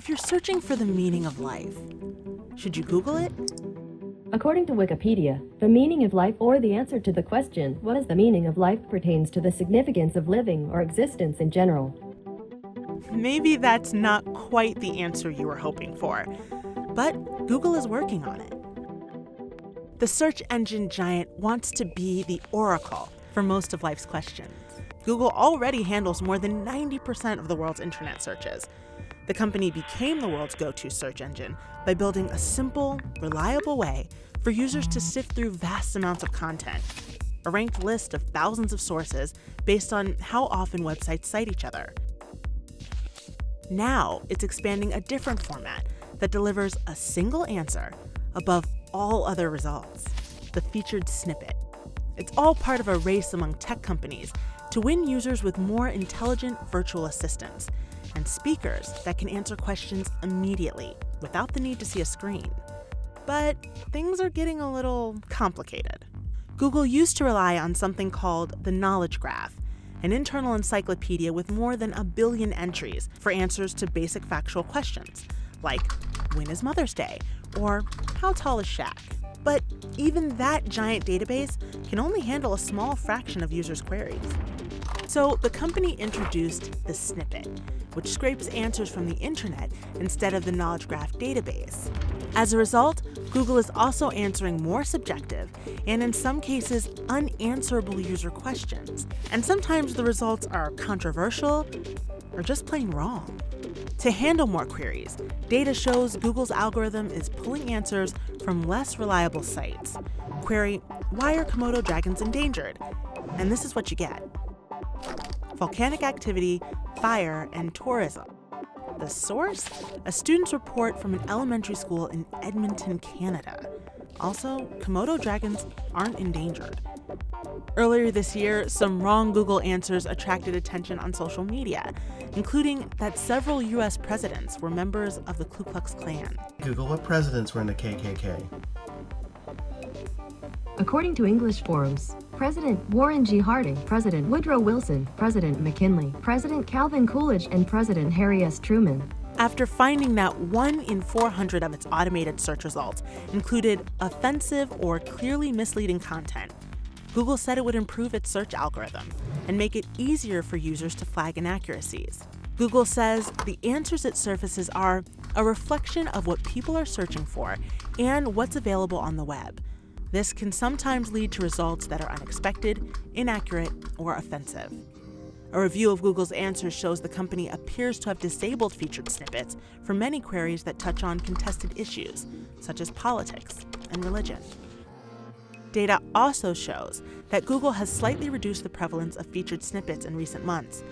if you're searching for the meaning of life, should you Google it? According to Wikipedia, the meaning of life, or the answer to the question, what is the meaning of life, pertains to the significance of living or existence in general. Maybe that's not quite the answer you were hoping for, but Google is working on it. The search engine giant wants to be the oracle for most of life's questions. Google already handles more than 90% of the world's internet searches. The company became the world's go-to search engine by building a simple, reliable way for users to sift through vast amounts of content, a ranked list of thousands of sources based on how often websites cite each other. Now, it's expanding a different format that delivers a single answer above all other results, the featured snippet. It's all part of a race among tech companies to win users with more intelligent virtual assistants and speakers that can answer questions immediately without the need to see a screen. But things are getting a little complicated. Google used to rely on something called the Knowledge Graph, an internal encyclopedia with more than 1 billion entries for answers to basic factual questions, like when is Mother's Day, or how tall is Shaq? But even that giant database can only handle a small fraction of users' queries. So the company introduced the snippet, which scrapes answers from the internet instead of the Knowledge Graph database. As a result, Google is also answering more subjective and, in some cases, unanswerable user questions. And sometimes the results are controversial or just plain wrong. To handle more queries, data shows Google's algorithm is pulling answers from less reliable sites. Query, why are Komodo dragons endangered? And this is what you get: volcanic activity, fire, and tourism. The source? A student's report from an elementary school in Edmonton, Canada. Also, Komodo dragons aren't endangered. Earlier this year, some wrong Google answers attracted attention on social media, including that several US presidents were members of the Ku Klux Klan. Google what presidents were in the KKK. According to English forums, President Warren G. Harding, President Woodrow Wilson, President McKinley, President Calvin Coolidge, and President Harry S. Truman. After finding that 1 in 400 of its automated search results included offensive or clearly misleading content, Google said it would improve its search algorithm and make it easier for users to flag inaccuracies. Google says the answers it surfaces are a reflection of what people are searching for and what's available on the web. This can sometimes lead to results that are unexpected, inaccurate, or offensive. A review of Google's answers shows the company appears to have disabled featured snippets for many queries that touch on contested issues, such as politics and religion. Data also shows that Google has slightly reduced the prevalence of featured snippets in recent months,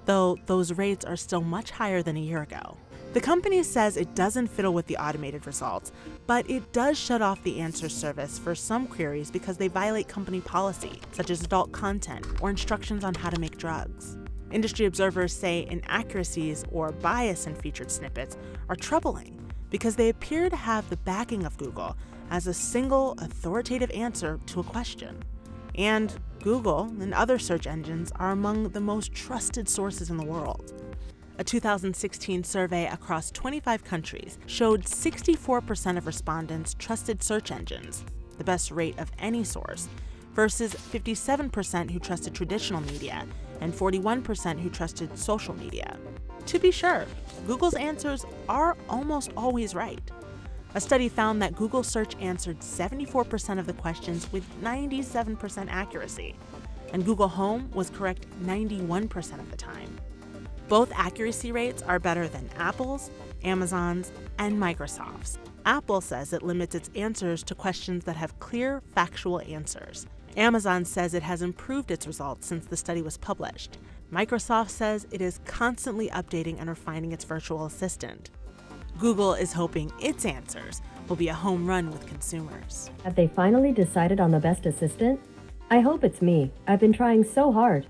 though those rates are still much higher than a year ago. The company says it doesn't fiddle with the automated results, but it does shut off the answer service for some queries because they violate company policy, such as adult content or instructions on how to make drugs. Industry observers say inaccuracies or bias in featured snippets are troubling because they appear to have the backing of Google as a single authoritative answer to a question. And Google and other search engines are among the most trusted sources in the world. A 2016 survey across 25 countries showed 64% of respondents trusted search engines, the best rate of any source, versus 57% who trusted traditional media and 41% who trusted social media. To be sure, Google's answers are almost always right. A study found that Google search answered 74% of the questions with 97% accuracy, and Google Home was correct 91% of the time. Both accuracy rates are better than Apple's, Amazon's, and Microsoft's. Apple says it limits its answers to questions that have clear, factual answers. Amazon says it has improved its results since the study was published. Microsoft says it is constantly updating and refining its virtual assistant. Google is hoping its answers will be a home run with consumers. Have they finally decided on the best assistant? I hope it's me. I've been trying so hard.